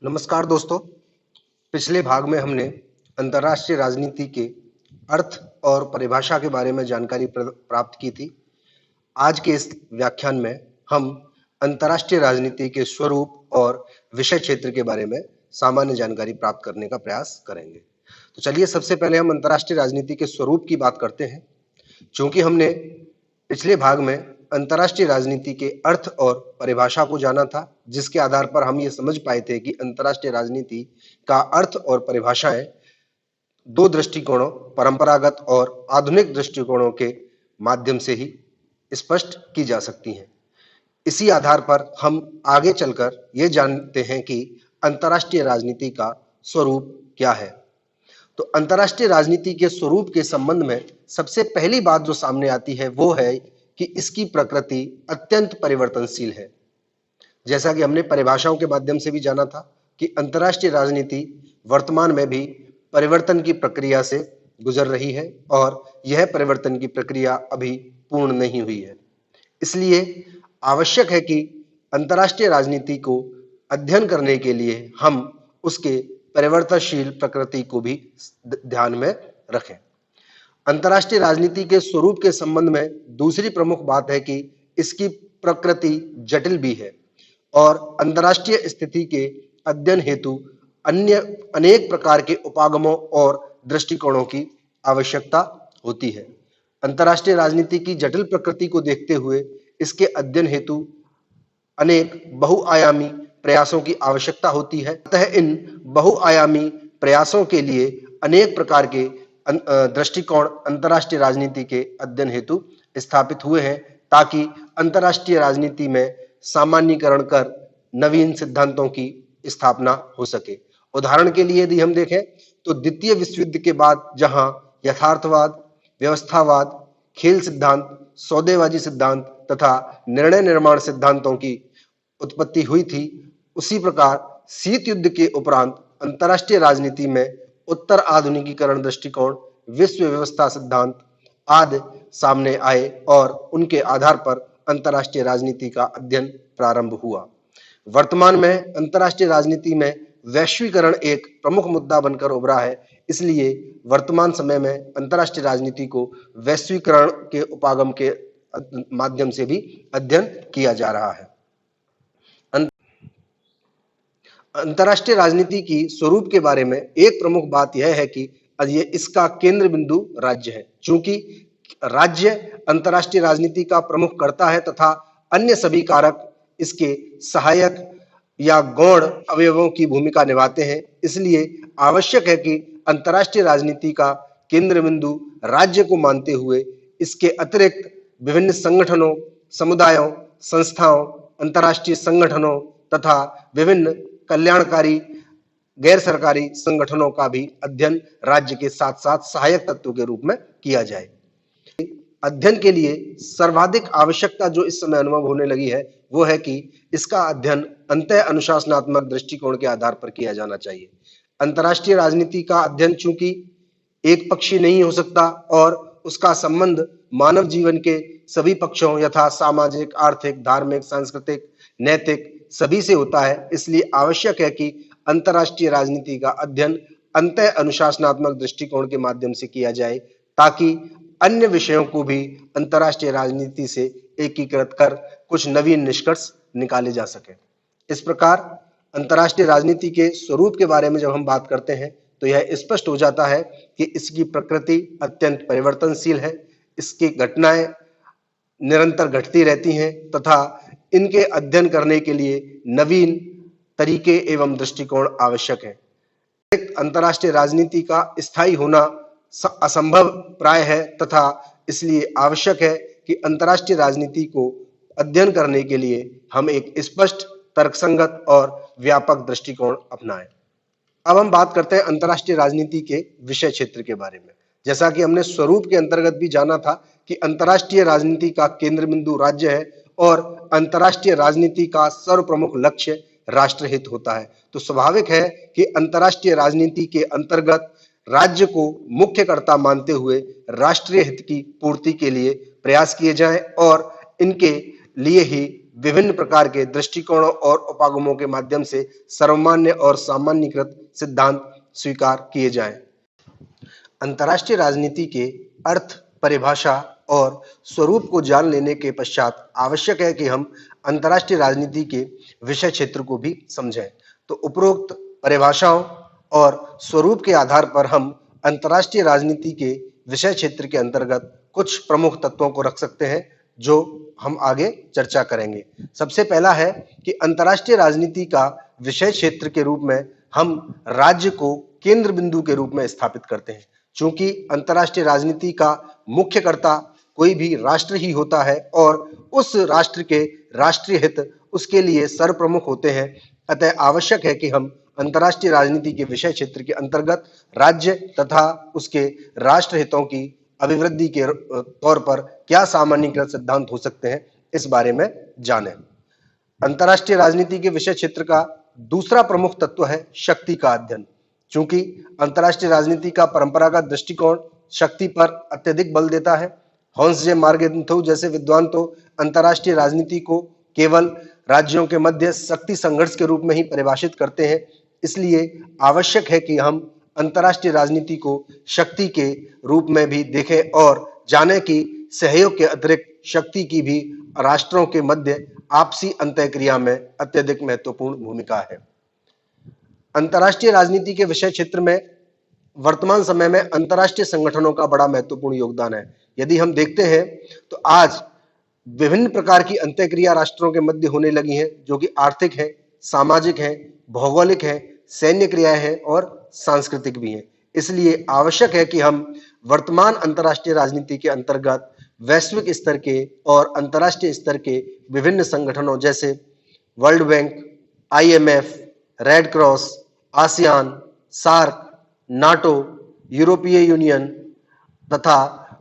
नमस्कार दोस्तों। पिछले भाग में हमने अंतर्राष्ट्रीय राजनीति के अर्थ और परिभाषा के बारे में जानकारी प्राप्त की थी। आज के इस व्याख्यान में हम अंतर्राष्ट्रीय राजनीति के स्वरूप और विषय क्षेत्र के बारे में सामान्य जानकारी प्राप्त करने का प्रयास करेंगे। तो चलिए सबसे पहले हम अंतर्राष्ट्रीय राजनीति के स्वरूप की बात करते हैं। चूंकि हमने पिछले भाग में अंतर्राष्ट्रीय राजनीति के अर्थ और परिभाषा को जाना था, जिसके आधार पर हम ये समझ पाए थे कि अंतर्राष्ट्रीय राजनीति का अर्थ और परिभाषाएं दो दृष्टिकोणों, परंपरागत और आधुनिक दृष्टिकोणों के माध्यम से ही स्पष्ट की जा सकती हैं। इसी आधार पर हम आगे चलकर ये जानते हैं कि अंतर्राष्ट्रीय राजनीति का स्वरूप क्या है। तो अंतर्राष्ट्रीय राजनीति के स्वरूप के संबंध में सबसे पहली बात जो सामने आती है वो है कि इसकी प्रकृति अत्यंत परिवर्तनशील है। जैसा कि हमने परिभाषाओं के माध्यम से भी जाना था कि अंतर्राष्ट्रीय राजनीति वर्तमान में भी परिवर्तन की प्रक्रिया से गुजर रही है और यह परिवर्तन की प्रक्रिया अभी पूर्ण नहीं हुई है। इसलिए आवश्यक है कि अंतर्राष्ट्रीय राजनीति को अध्ययन करने के लिए हम उसके परिवर्तनशील प्रकृति को भी ध्यान में रखें। अंतर्राष्ट्रीय राजनीति के स्वरूप के संबंध में दूसरी प्रमुख बात है कि इसकी प्रकृति जटिल भी है और अंतर्राष्ट्रीय स्थिति के अध्ययन हेतु अन्य अनेक प्रकार के उपागमों और दृष्टिकोणों की आवश्यकता होती है। अंतर्राष्ट्रीय राजनीति की जटिल प्रकृति को देखते हुए इसके अध्ययन हेतु अनेक बहुआयामी प्रयासों की आवश्यकता होती है। अतः इन बहुआयामी प्रयासों के लिए अनेक प्रकार के दृष्टिकोण अंतर्राष्ट्रीय राजनीति के अध्ययन हेतु स्थापित हुए हैं, ताकि अंतर्राष्ट्रीय राजनीति में सामान्यीकरण कर नवीन सिद्धांतों की स्थापना हो सके। उदाहरण के लिए यदि हम देखें तो द्वितीय विश्व युद्ध के बाद जहां यथार्थवाद, व्यवस्थावाद, खेल सिद्धांत, सौदेबाजी सिद्धांत तथा निर्णय निर्माण सिद्धांतों की उत्पत्ति हुई थी, उसी प्रकार शीत युद्ध के उपरांत अंतर्राष्ट्रीय राजनीति में उत्तर आधुनिकीकरण दृष्टिकोण, विश्व व्यवस्था सिद्धांत आदि सामने आए और उनके आधार पर अंतर्राष्ट्रीय राजनीति का अध्ययन प्रारंभ हुआ। वर्तमान में अंतर्राष्ट्रीय राजनीति में वैश्वीकरण एक प्रमुख मुद्दा बनकर उभरा है। इसलिए वर्तमान समय में अंतर्राष्ट्रीय राजनीति को वैश्वीकरण के उपागम के माध्यम से भी अध्ययन किया जा रहा है। अंतर्राष्ट्रीय राजनीति की स्वरूप के बारे में एक प्रमुख बात यह है कि ये इसका केंद्र बिंदु राज्य है। चूंकि राज्य अंतर्राष्ट्रीय राजनीति का प्रमुख कर्ता है तथा अन्य सभी कारक इसके सहायक या गौण अवयवों की भूमिका निभाते हैं, इसलिए आवश्यक है कि अंतर्राष्ट्रीय राजनीति का केंद्र बिंदु राज्य को मानते हुए इसके अतिरिक्त विभिन्न संगठनों, समुदायों, संस्थाओं, अंतर्राष्ट्रीय संगठनों तथा विभिन्न कल्याणकारी गैर सरकारी संगठनों का भी अध्ययन राज्य के साथ साथ सहायक तत्व के रूप में किया जाए। अध्ययन के लिए सर्वाधिक आवश्यकता जो इस समय अनुभव होने लगी है वो है कि इसका अध्ययन अंतः अनुशासनात्मक दृष्टिकोण के आधार पर किया जाना चाहिए। अंतर्राष्ट्रीय राजनीति का अध्ययन चूंकि एक पक्षी नहीं हो सकता और उसका संबंध मानव जीवन के सभी पक्षों यथा सामाजिक, आर्थिक, धार्मिक, सांस्कृतिक, नैतिक सभी से होता है, इसलिए आवश्यक है कि अंतर्राष्ट्रीय राजनीति का अध्ययन अंतः अनुशासनात्मक दृष्टिकोण के माध्यम से किया जाए, ताकि अन्य विषयों को भी अंतर्राष्ट्रीय राजनीति से एकीकृत कर कुछ नवीन निष्कर्ष निकाले जा सके। इस प्रकार अंतर्राष्ट्रीय राजनीति के स्वरूप के बारे में जब हम बात करते हैं तो यह स्पष्ट हो जाता है कि इसकी प्रकृति अत्यंत परिवर्तनशील है, इसकी घटनाएं निरंतर घटती रहती हैं तथा इनके अध्ययन करने के लिए नवीन तरीके एवं दृष्टिकोण आवश्यक है। अंतर्राष्ट्रीय राजनीति का स्थायी होना असंभव प्राय है तथा इसलिए आवश्यक है कि अंतर्राष्ट्रीय राजनीति को अध्ययन करने के लिए हम एक स्पष्ट, तर्कसंगत और व्यापक दृष्टिकोण अपनाएं। अब हम बात करते हैं अंतर्राष्ट्रीय राजनीति के विषय क्षेत्र के बारे में। जैसा कि हमने स्वरूप के अंतर्गत भी जाना था कि अंतर्राष्ट्रीय राजनीति का केंद्र बिंदु राज्य है और अंतर्राष्ट्रीय राजनीति का सर्वप्रमुख लक्ष्य राष्ट्रहित होता है। तो स्वाभाविक है कि अंतर्राष्ट्रीय राजनीति के अंतर्गत राज्य को मुख्य कर्ता मानते हुए राष्ट्रीय हित की पूर्ति के लिए प्रयास किए जाएं और इनके लिए ही विभिन्न प्रकार के दृष्टिकोणों और उपागमों के माध्यम से सर्वमान्य और सामान्यीकृत सिद्धांत स्वीकार किए जाएं। अंतर्राष्ट्रीय राजनीति के अर्थ, परिभाषा और स्वरूप को जान लेने के पश्चात आवश्यक है कि हम अंतर्राष्ट्रीय राजनीति के विषय क्षेत्र को भी समझें। तो उपरोक्त परिभाषाओं और स्वरूप के आधार पर हम अंतर्राष्ट्रीय राजनीति के विषय क्षेत्र के अंतर्गत कुछ प्रमुख तत्वों को रख सकते हैं जो हम आगे चर्चा करेंगे। सबसे पहला है कि अंतर्राष्ट्रीय राजनीति का विषय क्षेत्र के रूप में हम राज्य को केंद्र बिंदु के रूप में स्थापित करते हैं। चूंकि अंतर्राष्ट्रीय राजनीति का मुख्य कर्ता कोई भी राष्ट्र ही होता है और उस राष्ट्र के राष्ट्रीय हित उसके लिए सर्वप्रमुख होते हैं, अतः आवश्यक है कि हम अंतर्राष्ट्रीय राजनीति के विषय क्षेत्र के अंतर्गत राज्य तथा उसके राष्ट्र हितों की अभिवृद्धि के तौर पर क्या सामान्यीकृत सिद्धांत हो सकते हैं, इस बारे में जानें। अंतर्राष्ट्रीय राजनीति के विषय क्षेत्र का दूसरा प्रमुख तत्व है शक्ति का अध्ययन। चूंकि अंतर्राष्ट्रीय राजनीति का परंपरागत दृष्टिकोण शक्ति पर अत्यधिक बल देता है, हॉन्स जे मार्गेंथौ जैसे विद्वान तो अंतर्राष्ट्रीय राजनीति को केवल राज्यों के मध्य शक्ति संघर्ष के रूप में ही परिभाषित करते हैं। इसलिए आवश्यक है कि हम अंतर्राष्ट्रीय राजनीति को शक्ति के रूप में भी देखें और जाने कि सहयोग के अतिरिक्त शक्ति की भी राष्ट्रों के मध्य आपसी अंतःक्रिया में अत्यधिक महत्वपूर्ण भूमिका है। अंतर्राष्ट्रीय राजनीति के विषय क्षेत्र में वर्तमान समय में अंतर्राष्ट्रीय संगठनों का बड़ा महत्वपूर्ण योगदान है। यदि हम देखते हैं तो आज विभिन्न प्रकार की अंतःक्रिया राष्ट्रों के मध्य होने लगी हैं, जो कि आर्थिक है, सामाजिक है, भौगोलिक है, सैन्य क्रियाएं हैं और सांस्कृतिक भी हैं। इसलिए आवश्यक है कि हम वर्तमान अंतर्राष्ट्रीय राजनीति के अंतर्गत वैश्विक स्तर के और अंतर्राष्ट्रीय स्तर के विभिन्न संगठनों जैसे World Bank, IMF, Red Cross, ASEAN, SAARC, NATO, यूरोपीय यूनियन तथा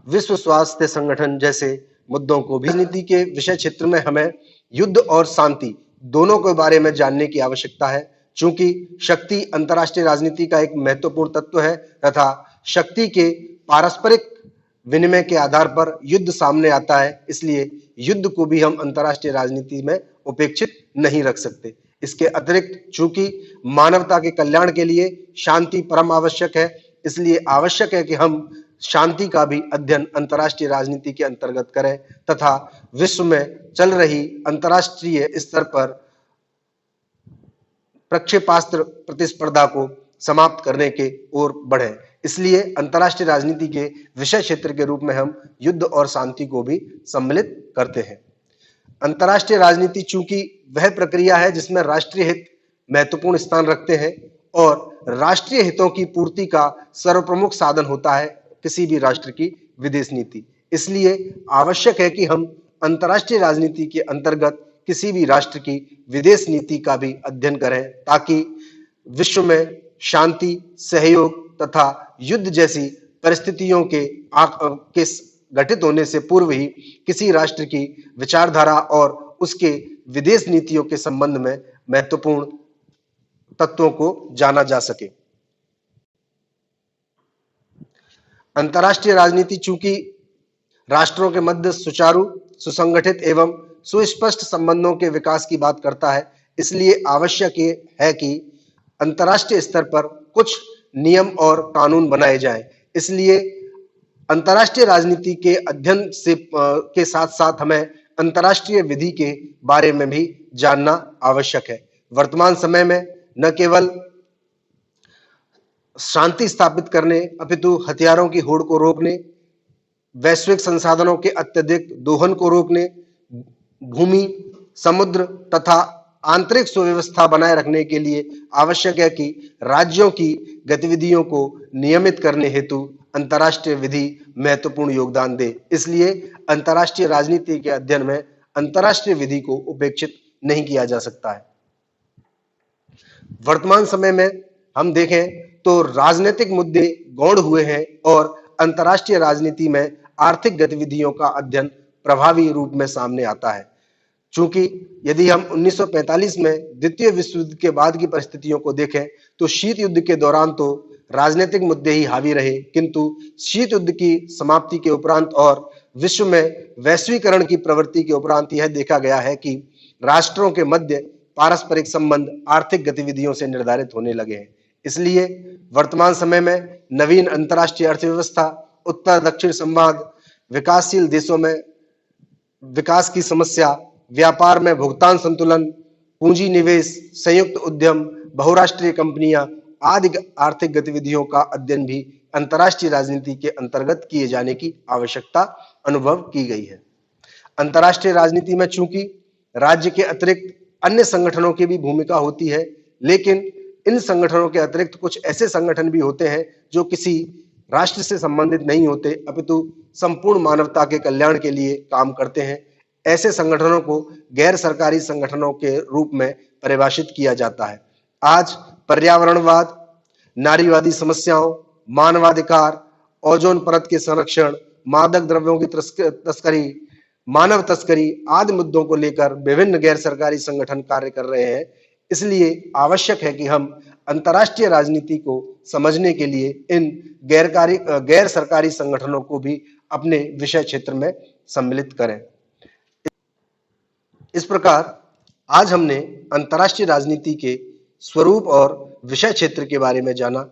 विश्व स्वास्थ्य संगठन जैसे मुद्दों को भी राजनीति के विषय क्षेत्र में हमें युद्ध और शांति दोनों के बारे में जानने की आवश्यकता है। चूंकि शक्ति अंतर्राष्ट्रीय राजनीति का एक महत्वपूर्ण तत्व है तथा शक्ति के पारस्परिक विनिमय के आधार पर युद्ध सामने आता है, इसलिए युद्ध को भी हम अंतर्राष्ट्रीय राजनीति में उपेक्षित नहीं रख सकते। इसके अतिरिक्त चूंकि मानवता के कल्याण के लिए शांति परम आवश्यक है, इसलिए आवश्यक है कि हम शांति का भी अध्ययन अंतर्राष्ट्रीय राजनीति के अंतर्गत करें तथा विश्व में चल रही अंतर्राष्ट्रीय स्तर पर प्रक्षेपास्त्र प्रतिस्पर्धा को समाप्त करने के ओर बढ़े। इसलिए अंतर्राष्ट्रीय राजनीति के विषय क्षेत्र के रूप में हम युद्ध और शांति को भी सम्मिलित करते हैं। अंतर्राष्ट्रीय राजनीति चूंकि वह प्रक्रिया है जिसमें राष्ट्रीय हित महत्वपूर्ण स्थान रखते हैं और राष्ट्रीय हितों की पूर्ति का सर्वप्रमुख साधन होता है किसी भी राष्ट्र की विदेश नीति। इसलिए आवश्यक है कि हम अंतर्राष्ट्रीय राजनीति के अंतर्गत किसी भी राष्ट्र की विदेश नीति का भी अध्ययन करें ताकि विश्व में शांति, सहयोग तथा युद्ध जैसी परिस्थितियों के घटित होने से पूर्व ही किसी राष्ट्र की विचारधारा और उसके विदेश नीतियों के संबंध में महत्वपूर्ण तत्वों को जाना जा सके। अंतर्राष्ट्रीय राजनीति चूंकि राष्ट्रों के मध्य सुचारू, सुसंगठित एवं सुस्पष्ट संबंधों के विकास की बात करता है, इसलिए आवश्यक है कि अंतर्राष्ट्रीय स्तर पर कुछ नियम और कानून बनाए जाएं। इसलिए अंतर्राष्ट्रीय राजनीति के अध्ययन से के साथ साथ हमें अंतर्राष्ट्रीय विधि के बारे में भी जानना आवश्यक है। वर्तमान समय में न केवल शांति स्थापित करने अपितु हथियारों की होड़ को रोकने, वैश्विक संसाधनों के अत्यधिक दोहन को रोकने, भूमि, समुद्र तथा आंतरिक सुव्यवस्था बनाए रखने के लिए आवश्यक है कि राज्यों की गतिविधियों को नियमित करने हेतु अंतर्राष्ट्रीय विधि महत्वपूर्ण योगदान दे। इसलिए अंतर्राष्ट्रीय राजनीति के अध्ययन में अंतर्राष्ट्रीय विधि को उपेक्षित नहीं किया जा सकता है। वर्तमान समय में हम देखें तो राजनीतिक मुद्दे गौण हुए हैं और अंतर्राष्ट्रीय राजनीति में आर्थिक गतिविधियों का अध्ययन प्रभावी रूप में सामने आता है। चूंकि यदि हम 1945 में द्वितीय विश्व युद्ध के बाद की परिस्थितियों को देखें तो शीत युद्ध के दौरान तो राजनीतिक मुद्दे ही हावी रहे, किंतु शीत युद्ध की समाप्ति के उपरांत और विश्व में वैश्वीकरण की प्रवृत्ति के उपरांत यह देखा गया है कि राष्ट्रों के मध्य पारस्परिक संबंध आर्थिक गतिविधियों से निर्धारित होने लगे हैं। इसलिए वर्तमान समय में नवीन अंतर्राष्ट्रीय अर्थव्यवस्था, उत्तर दक्षिण संवाद, विकासशील देशों में विकास की समस्या, व्यापार में भुगतान संतुलन, पूंजी निवेश, संयुक्त उद्यम, बहुराष्ट्रीय कंपनियां आदि आर्थिक गतिविधियों का अध्ययन भी अंतर्राष्ट्रीय राजनीति के अंतर्गत किए जाने की आवश्यकता अनुभव की गई है। अंतर्राष्ट्रीय राजनीति में चूंकि राज्य के अतिरिक्त अन्य संगठनों की भी भूमिका होती है, लेकिन इन संगठनों के अतिरिक्त कुछ ऐसे संगठन भी होते हैं जो किसी राष्ट्र से संबंधित नहीं होते, अपितु संपूर्ण मानवता के कल्याण के लिए काम करते हैं। ऐसे संगठनों को गैर सरकारी संगठनों के रूप में परिभाषित किया जाता है। आज पर्यावरणवाद, नारीवादी समस्याओं, मानवाधिकार, ओजोन परत के संरक्षण, मादक द्रव्यों की तस्करी, मानव तस्करी आदि मुद्दों को लेकर विभिन्न गैर सरकारी संगठन कार्य कर रहे हैं। इसलिए आवश्यक है कि हम अंतर्राष्ट्रीय राजनीति को समझने के लिए इन गैर सरकारी संगठनों को भी अपने विषय क्षेत्र में सम्मिलित करें। इस प्रकार आज हमने अंतर्राष्ट्रीय राजनीति के स्वरूप और विषय क्षेत्र के बारे में जाना।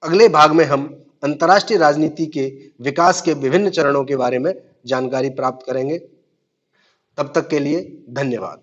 अगले भाग में हम अंतर्राष्ट्रीय राजनीति के विकास के विभिन्न चरणों के बारे में जानकारी प्राप्त करेंगे। तब तक के लिए धन्यवाद।